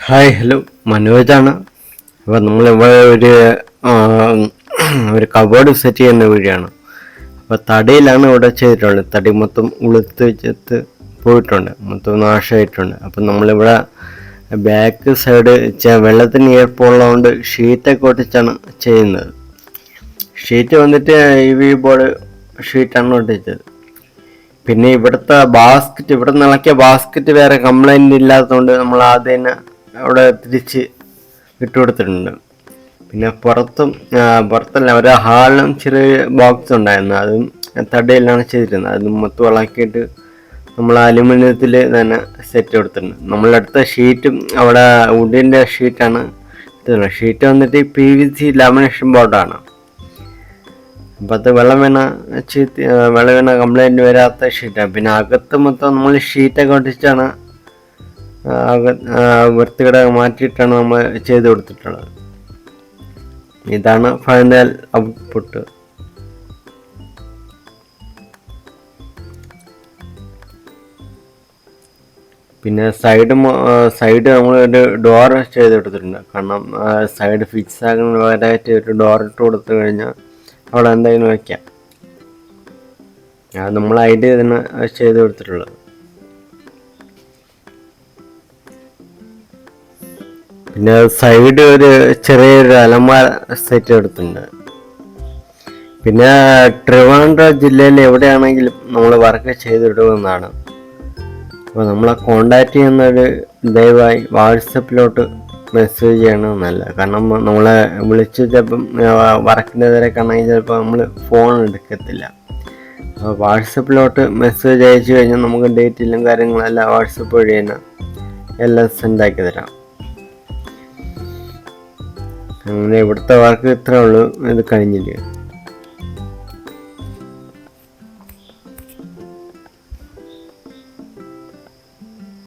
Hi hello മനോജാണ്. അപ്പോൾ നമ്മളിവിടെ ആ, ഒരു കബോർഡ് സെറ്റ് ചെയ്യുന്ന വീഡിയോയാണ്. അപ്പോൾ തടിയിലാണ് ഇവിടെ ചെയ്തിട്ടുള്ളത്. തടി മൊത്തം ഉളുത്ത് വെച്ചെത്ത് പോയിട്ടുണ്ട്, മൊത്തം നാശമായിട്ടുണ്ട്. അപ്പം നമ്മളിവിടെ ബാക്ക് സൈഡ് വെള്ളത്തിന് ഈർപ്പമുള്ളതുകൊണ്ട് ഷീറ്റൊക്കെ ഒട്ടിച്ചാണ് ചെയ്യുന്നത്. ഷീറ്റ് വന്നിട്ട് ഈ ബോർഡ് ഷീറ്റാണ് ഒട്ടിച്ചത്. പിന്നെ ഇവിടുത്തെ ബാസ്ക്കറ്റ്, ഇവിടെ നിളക്കിയ ബാസ്ക്കറ്റ് വേറെ കംപ്ലൈൻറ്റ് ഇല്ലാത്തതുകൊണ്ട് നമ്മൾ ആദ്യം തന്നെ അവിടെ തിരിച്ച് ഇട്ടുകൊടുത്തിട്ടുണ്ട്. പിന്നെ പുറത്തല്ല ഒരു ഹാളിലും ചെറിയ ബോക്സ് ഉണ്ടായിരുന്നു, അതും തടിയിലാണ് ചെയ്തിരുന്നത്. അത് മൊത്തം ഇളക്കിയിട്ട് നമ്മൾ അലുമിനിയത്തിൽ തന്നെ സെറ്റ് കൊടുത്തിട്ടുണ്ട്. നമ്മളെടുത്ത ഷീറ്റും അവിടെ വുഡിൻ്റെ ഷീറ്റാണ്. ഷീറ്റ് വന്നിട്ട് PVC ലാമിനേഷൻ ബോർഡാണ്. അപ്പം അത് വെള്ളം വീണ കംപ്ലൈൻറ്റ് വരാത്ത ഷീറ്റാണ്. പിന്നെ അകത്ത് മൊത്തം നമ്മൾ ഷീറ്റൊക്കെ ഒട്ടിച്ചാണ് വൃത്തികേട് മാറ്റിയിട്ടാണ് നമ്മൾ ചെയ്ത് കൊടുത്തിട്ടുള്ളത്. ഇതാണ് ഫൈനൽ ഔട്ട്പുട്ട്. പിന്നെ സൈഡ് നമ്മൾ ഒരു ഡോർ ചെയ്ത് കൊടുത്തിട്ടുണ്ട്. കാരണം സൈഡ് ഫിക്സ് ആകുന്ന പകരമായിട്ട് ഒരു ഡോർ ഇട്ട് കൊടുത്തു കഴിഞ്ഞാൽ അവിടെ എന്തെങ്കിലും വയ്ക്കാം. അത് നമ്മൾ ഐഡിയ തന്നെ ചെയ്ത് കൊടുത്തിട്ടുള്ളത്. പിന്നെ സൈഡ് ഒരു ചെറിയൊരു അലമാര സെറ്റ് എടുത്തിട്ടുണ്ട്. പിന്നെ ട്രിവാൻഡ്രം ജില്ലയിൽ എവിടെയാണെങ്കിലും നമ്മൾ വർക്ക് ചെയ്തിടുന്നതാണ്. അപ്പോൾ നമ്മളെ കോണ്ടാക്ട് ചെയ്യുന്നൊരു ദയവായി വാട്സപ്പിലോട്ട് മെസ്സേജ് ചെയ്യണം നല്ല. കാരണം നമ്മളെ വിളിച്ച് ചിലപ്പം വർക്കിൻ്റെ തിരക്കാണെങ്കിൽ ചിലപ്പോൾ നമ്മൾ ഫോൺ എടുക്കത്തില്ല. അപ്പോൾ വാട്സപ്പിലോട്ട് മെസ്സേജ് അയച്ചു കഴിഞ്ഞാൽ നമുക്ക് ഡേറ്റിലും കാര്യങ്ങളെല്ലാം വാട്സപ്പ് വഴി തന്നെ എല്ലാം സെൻഡാക്കി തരാം. അങ്ങനെ ഇവിടുത്തെ വർക്ക് ഇത്രേ ഉള്ളൂ. ഇത് കഴിഞ്ഞില്ല.